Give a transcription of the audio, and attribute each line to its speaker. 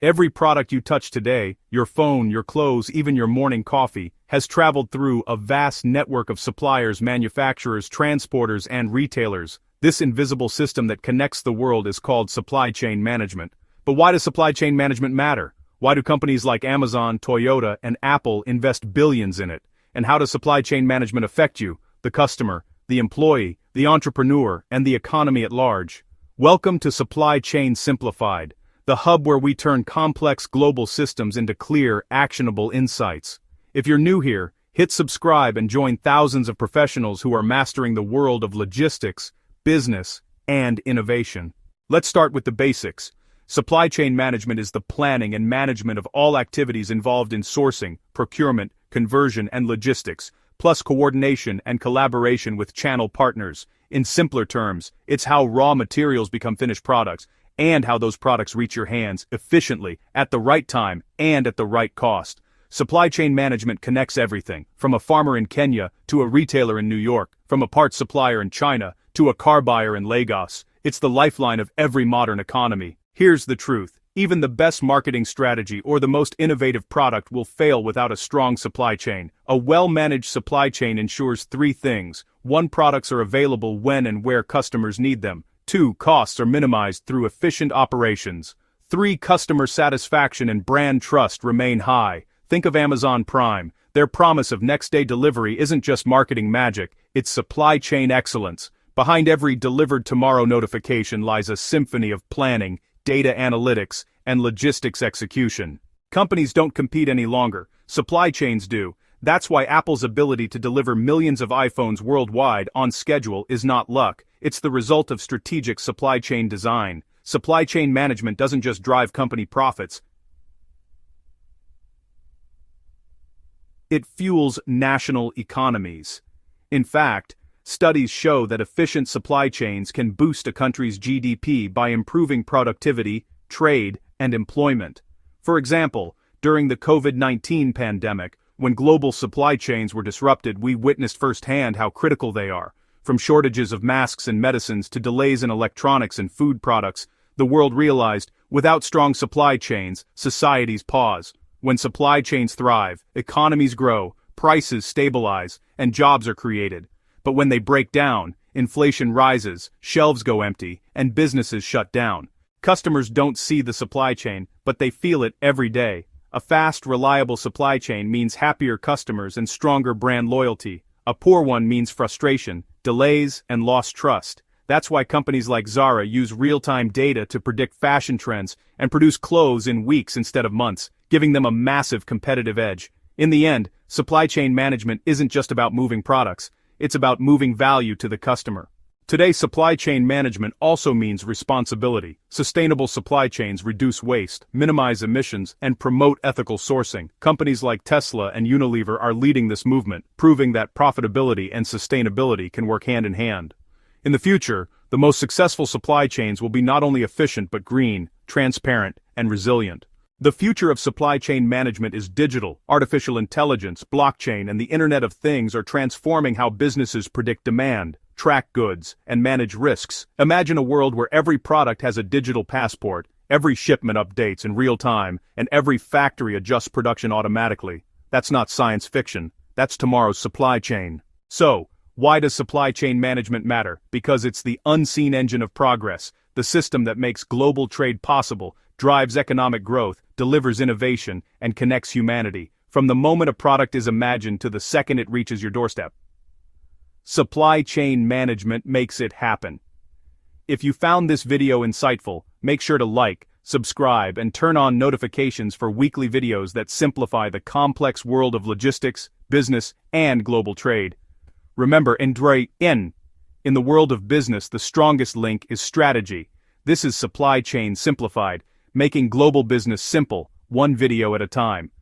Speaker 1: Every product you touch today, your phone, your clothes, even your morning coffee, has traveled through a vast network of suppliers, manufacturers, transporters, and retailers. This invisible system that connects the world is called supply chain management. But why does supply chain management matter? Why do companies like Amazon, Toyota, and Apple invest billions in it? And how does supply chain management affect you, the customer, the employee, the entrepreneur, and the economy at large? Welcome to Supply Chain Simplified, the hub where we turn complex global systems into clear, actionable insights. If you're new here, hit subscribe and join thousands of professionals who are mastering the world of logistics, business, and innovation. Let's start with the basics. Supply chain management is the planning and management of all activities involved in sourcing, procurement, conversion, and logistics, plus coordination and collaboration with channel partners. In simpler terms, it's how raw materials become finished products, and how those products reach your hands efficiently, at the right time, and at the right cost. Supply chain management connects everything, from a farmer in Kenya to a retailer in New York, from a parts supplier in China to a car buyer in Lagos. It's the lifeline of every modern economy. Here's the truth. Even the best marketing strategy or the most innovative product will fail without a strong supply chain. A well-managed supply chain ensures three things. 1. Products are available when and where customers need them. 2. Costs are minimized through efficient operations. 3. Customer satisfaction and brand trust remain high. Think of Amazon Prime. Their promise of next-day delivery isn't just marketing magic, it's supply chain excellence. Behind every delivered tomorrow notification lies a symphony of planning, data analytics, and logistics execution. Companies don't compete any longer, supply chains do. That's why Apple's ability to deliver millions of iPhones worldwide on schedule is not luck, it's the result of strategic supply chain design. Supply chain management doesn't just drive company profits, it fuels national economies. In fact, studies show that efficient supply chains can boost a country's GDP by improving productivity, trade, and employment. For example, during the COVID-19 pandemic, when global supply chains were disrupted, we witnessed firsthand how critical they are. From shortages of masks and medicines to delays in electronics and food products, the world realized, without strong supply chains, societies pause. When supply chains thrive, economies grow, prices stabilize, and jobs are created. But when they break down, inflation rises, shelves go empty, and businesses shut down. Customers don't see the supply chain, but they feel it every day. A fast, reliable supply chain means happier customers and stronger brand loyalty. A poor one means frustration, delays, and lost trust. That's why companies like Zara use real-time data to predict fashion trends and produce clothes in weeks instead of months, giving them a massive competitive edge. In the end, supply chain management isn't just about moving products. It's about moving value to the customer. Today, supply chain management also means responsibility. Sustainable supply chains reduce waste, minimize emissions, and promote ethical sourcing. Companies like Tesla and Unilever are leading this movement, proving that profitability and sustainability can work hand in hand. In the future, the most successful supply chains will be not only efficient but green, transparent, and resilient. The future of supply chain management is digital. Artificial intelligence, blockchain, and the Internet of Things are transforming how businesses predict demand, track goods, and manage risks. Imagine a world where every product has a digital passport, every shipment updates in real time, and every factory adjusts production automatically. That's not science fiction. That's tomorrow's supply chain. So, why does supply chain management matter? Because it's the unseen engine of progress, the system that makes global trade possible, drives economic growth, delivers innovation, and connects humanity, from the moment a product is imagined to the second it reaches your doorstep. Supply chain management makes it happen. If you found this video insightful, make sure to like, subscribe, and turn on notifications for weekly videos that simplify the complex world of logistics, business, and global trade. Remember, in the world of business, the strongest link is strategy. This is Supply Chain Simplified, making global business simple, one video at a time.